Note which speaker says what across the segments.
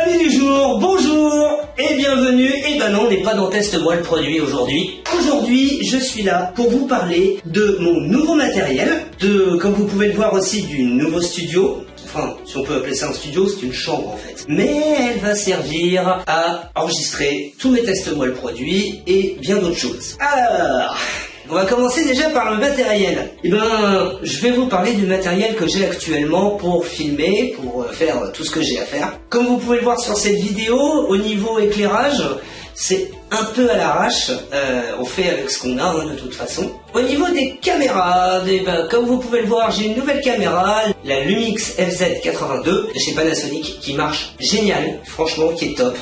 Speaker 1: Amis du jour, bonjour et bienvenue. Et ben non, on n'est pas dans Teste-moi le produit aujourd'hui. Aujourd'hui, je suis là pour vous parler de mon nouveau matériel, comme vous pouvez le voir aussi, du nouveau studio. Enfin, si on peut appeler ça un studio, c'est une chambre en fait. Mais elle va servir à enregistrer tous mes Teste-moi le produit et bien d'autres choses. Alors, on va commencer déjà par le matériel. Et ben, je vais vous parler du matériel que j'ai actuellement pour filmer, pour faire tout ce que j'ai à faire. Comme vous pouvez le voir sur cette vidéo, au niveau éclairage, c'est un peu à l'arrache, on fait avec ce qu'on a de toute façon. Au niveau des caméras, comme vous pouvez le voir, j'ai une nouvelle caméra, la Lumix FZ82 de chez Panasonic, qui marche génial, franchement qui est top.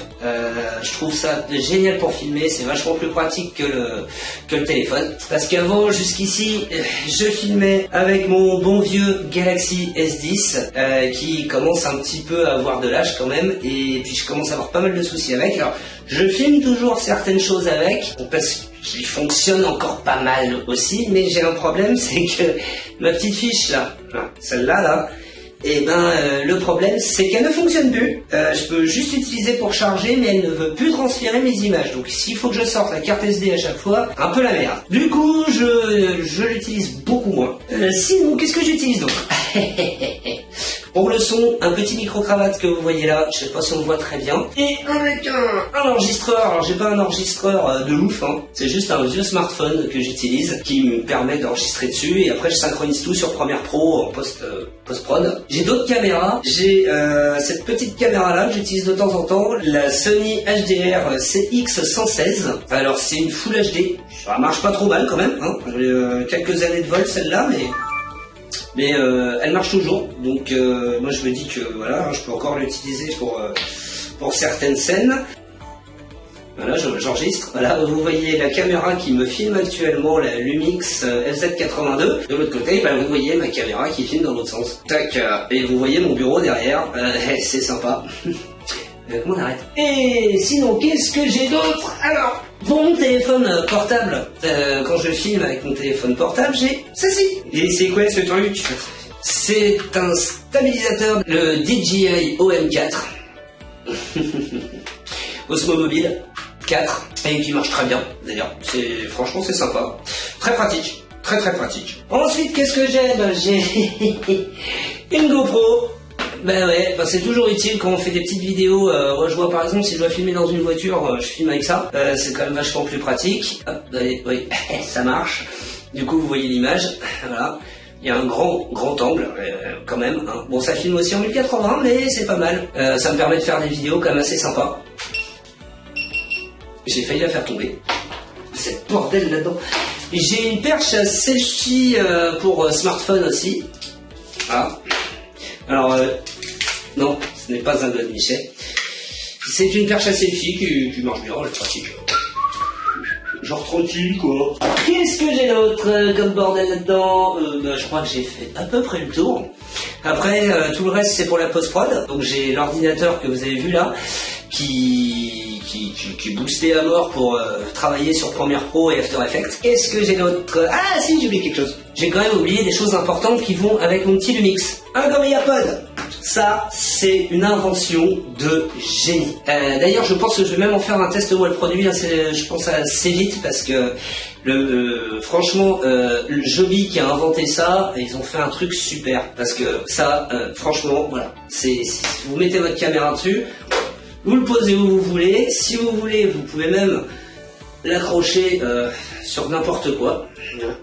Speaker 1: Je trouve ça génial pour filmer, c'est vachement plus pratique que le téléphone. Parce qu'avant, jusqu'ici, je filmais avec mon bon vieux Galaxy S10, qui commence un petit peu à avoir de l'âge quand même, et puis je commence à avoir pas mal de soucis avec. Alors, je filme toujours certaines choses avec, parce qu'il fonctionne encore pas mal aussi, mais j'ai un problème, c'est que ma petite fiche là, celle-là là, et ben le problème c'est qu'elle ne fonctionne plus. Je peux juste l'utiliser pour charger, mais elle ne veut plus transférer mes images. Donc s'il faut que je sorte la carte SD à chaque fois, un peu la merde. Du coup, je l'utilise beaucoup moins. Sinon, qu'est-ce que j'utilise donc? Pour le son, un petit micro-cravate que vous voyez là, je sais pas si on le voit très bien. Et avec un enregistreur, alors j'ai pas un enregistreur de ouf, c'est juste un vieux smartphone que j'utilise, qui me permet d'enregistrer dessus, et après je synchronise tout sur Premiere Pro en post-prod. J'ai d'autres caméras, j'ai cette petite caméra là que j'utilise de temps en temps, la Sony HDR CX116. Alors c'est une Full HD, ça marche pas trop mal quand même, j'ai quelques années de vol celle-là, mais elle marche toujours, donc moi je me dis que voilà, je peux encore l'utiliser pour certaines scènes. Voilà, j'enregistre. Voilà, vous voyez la caméra qui me filme actuellement, la Lumix FZ82. De l'autre côté, vous voyez ma caméra qui filme dans l'autre sens. Tac, et vous voyez mon bureau derrière, c'est sympa. Comment on arrête? Et sinon, qu'est-ce que j'ai d'autre? Alors, pour mon téléphone portable, quand je filme avec mon téléphone portable, j'ai ceci. Et c'est quoi ce truc? C'est un stabilisateur, le DJI OM4. Osmo Mobile 4, et qui marche très bien d'ailleurs. Franchement, c'est sympa. Très pratique. Très pratique. Ensuite, qu'est-ce que j'ai? J'ai une GoPro. C'est toujours utile quand on fait des petites vidéos. Moi, je vois par exemple, si je dois filmer dans une voiture, je filme avec ça. C'est quand même vachement plus pratique. Hop, oui, ça marche. Du coup, vous voyez l'image. Voilà. Il y a un grand angle, quand même. Bon, ça filme aussi en 1080, mais c'est pas mal. Ça me permet de faire des vidéos quand même assez sympas. J'ai failli la faire tomber. C'est bordel là-dedans. J'ai une perche selfie pour smartphone aussi. Ah. Alors, non, ce n'est pas un God Michel. C'est une perche à selfie qui marche bien, elle est pratique. Genre tranquille, quoi. Qu'est-ce que j'ai d'autre comme bordel là-dedans? Je crois que j'ai fait à peu près le tour. Après, tout le reste, c'est pour la post-prod. Donc j'ai l'ordinateur que vous avez vu là, qui est boosté à mort pour travailler sur Premiere Pro et After Effects. Qu'est-ce que j'ai d'autre? Ah si, j'ai oublié quelque chose. J'ai quand même oublié des choses importantes qui vont avec mon petit Lumix. Un GoRillaPod. Ça, c'est une invention de génie. D'ailleurs, je pense que je vais même en faire un test moi le produit. Je pense assez vite parce que franchement, le Joby qui a inventé ça, ils ont fait un truc super. Parce que ça, franchement, voilà, vous mettez votre caméra dessus. Vous le posez où vous voulez. Si vous voulez, vous pouvez même l'accrocher sur n'importe quoi.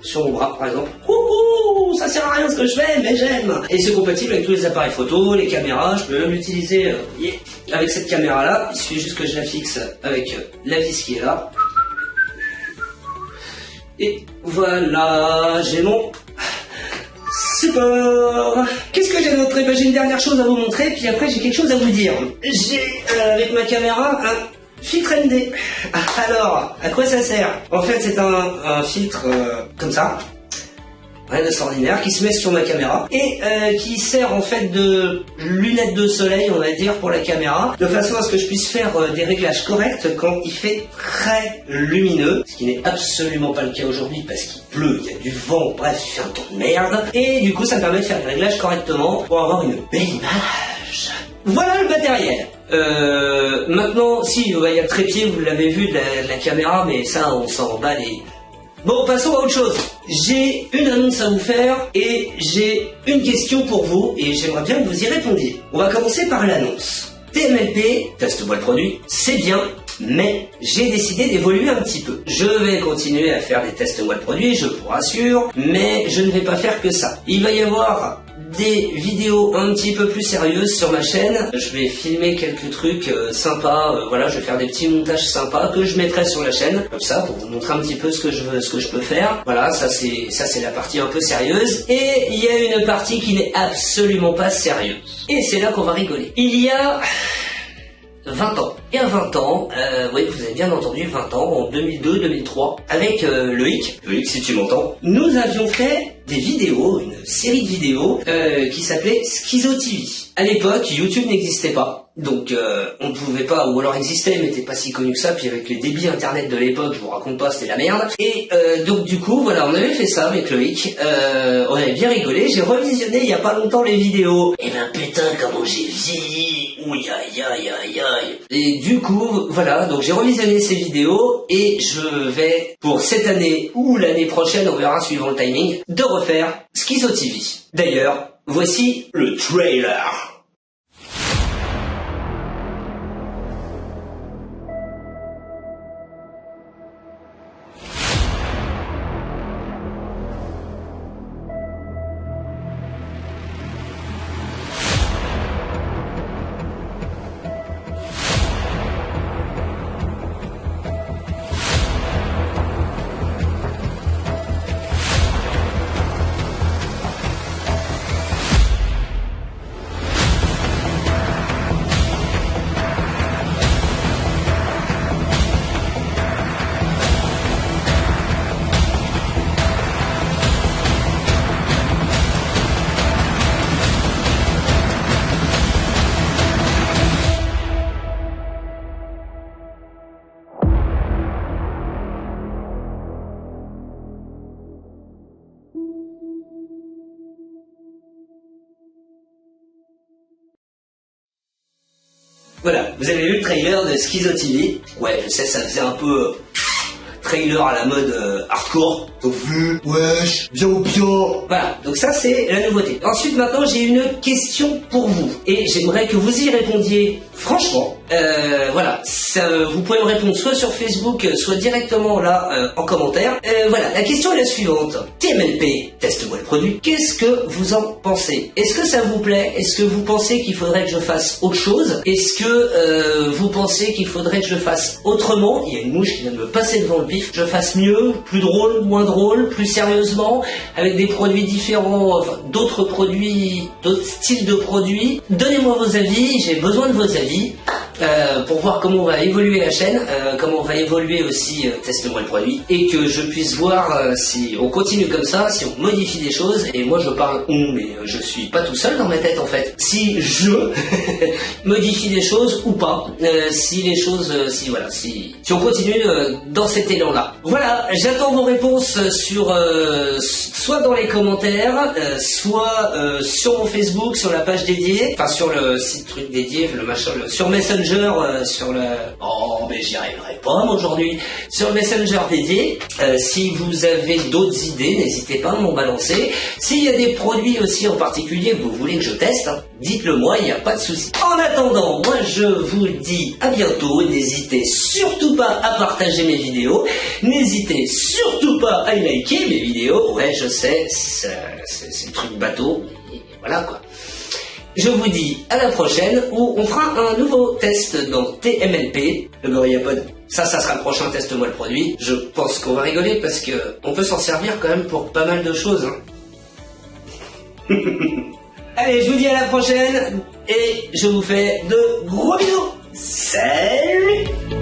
Speaker 1: Sur mon bras, par exemple. Ouh, ça sert à rien ce que je fais, mais j'aime. Et c'est compatible avec tous les appareils photo, les caméras. Je peux même l'utiliser avec cette caméra-là. Il suffit juste que je la fixe avec la vis qui est là. Et voilà, j'ai mon support. Qu'est-ce que j'ai d'autre? J'ai une dernière chose à vous montrer, puis après j'ai quelque chose à vous dire. J'ai avec ma caméra un filtre ND. Alors, à quoi ça sert? En fait, c'est un filtre comme ça, rien d'extraordinaire, qui se met sur ma caméra et qui sert en fait de lunettes de soleil, on va dire, pour la caméra, de façon à ce que je puisse faire des réglages corrects quand il fait très lumineux, ce qui n'est absolument pas le cas aujourd'hui parce qu'il pleut, il y a du vent, bref, il fait un temps de merde, et du coup ça me permet de faire des réglages correctement pour avoir une belle image. Voilà le matériel. Maintenant, si, il y a le trépied, vous l'avez vu de la caméra, mais ça, on s'en bat les... Bon, passons à autre chose. J'ai une annonce à vous faire et j'ai une question pour vous et j'aimerais bien que vous y répondiez. On va commencer par l'annonce. TMLP, teste-moi le produit, c'est bien, mais j'ai décidé d'évoluer un petit peu. Je vais continuer à faire des tests-moi le produit, je vous rassure, mais je ne vais pas faire que ça. Il va y avoir des vidéos un petit peu plus sérieuses sur ma chaîne. Je vais filmer quelques trucs sympas, voilà, je vais faire des petits montages sympas que je mettrai sur la chaîne, comme ça, pour vous montrer un petit peu ce que je peux faire. Voilà, ça c'est la partie un peu sérieuse. Et il y a une partie qui n'est absolument pas sérieuse. Et c'est là qu'on va rigoler. Il y a 20 ans. Il y a 20 ans, oui, vous avez bien entendu, 20 ans, en 2002-2003, avec Loïc, si tu m'entends, nous avions fait des vidéos, une série de vidéos qui s'appelait Schizo TV. À l'époque, YouTube n'existait pas, donc on ne pouvait pas, ou alors existait mais n'était pas si connu que ça, puis avec les débits internet de l'époque, je vous raconte pas, c'était la merde. Et donc du coup, voilà, on avait fait ça avec Loïc, on avait bien rigolé, j'ai revisionné il y a pas longtemps les vidéos, et ben putain comment j'ai vieilli, ouïe aïe aïe aïe aïe. Et du coup, voilà, donc j'ai revisionné ces vidéos, et je vais, pour cette année, ou l'année prochaine, on verra suivant le timing, de refaire Schizo TV. D'ailleurs, voici le trailer. Voilà, vous avez vu le trailer de Schizo TV. Ouais, je sais, ça faisait un peu trailer à la mode hardcore. T'as vu? Wesh, bien ou bien? Voilà, donc ça c'est la nouveauté. Ensuite, maintenant, j'ai une question pour vous. Et j'aimerais que vous y répondiez franchement. Voilà, ça, vous pouvez me répondre soit sur Facebook, soit directement là en commentaire. Voilà, la question est la suivante. TMLP, teste-moi le produit. Qu'est-ce que vous en pensez? Est-ce que ça vous plaît? Est-ce que vous pensez qu'il faudrait que je fasse autre chose? Est-ce que vous pensez qu'il faudrait que je fasse autrement? Il y a une mouche qui vient de me passer devant le pif. Je fasse mieux, plus drôle, moins drôle, plus sérieusement, avec des produits différents, enfin, d'autres produits, d'autres styles de produits. Donnez-moi vos avis, j'ai besoin de vos avis. Pour voir comment va évoluer la chaîne, comment va évoluer aussi teste-moi le produit, et que je puisse voir si on continue comme ça, si on modifie des choses. Et moi je parle on, mais je suis pas tout seul dans ma tête en fait. Si je modifie des choses ou pas, si les choses, si on continue dans cet élan-là. Voilà, j'attends vos réponses sur soit dans les commentaires, soit sur mon Facebook, sur la page dédiée, enfin sur le site truc dédié, le machin, sur Messenger. Sur le... Oh, mais j'y arriverai pas moi aujourd'hui. Sur le Messenger dédié, si vous avez d'autres idées, n'hésitez pas à m'en balancer. S'il y a des produits aussi en particulier que vous voulez que je teste, hein, dites-le moi, il n'y a pas de souci. En attendant, moi je vous dis à bientôt. N'hésitez surtout pas à partager mes vidéos. N'hésitez surtout pas à liker mes vidéos. Ouais, je sais, c'est le truc bateau. Et voilà quoi. Je vous dis à la prochaine où on fera un nouveau test dans TMLP, le Gorillapod. Ça sera le prochain test-moi le produit. Je pense qu'on va rigoler parce que on peut s'en servir quand même pour pas mal de choses. Hein. Allez, je vous dis à la prochaine et je vous fais de gros bisous. Salut!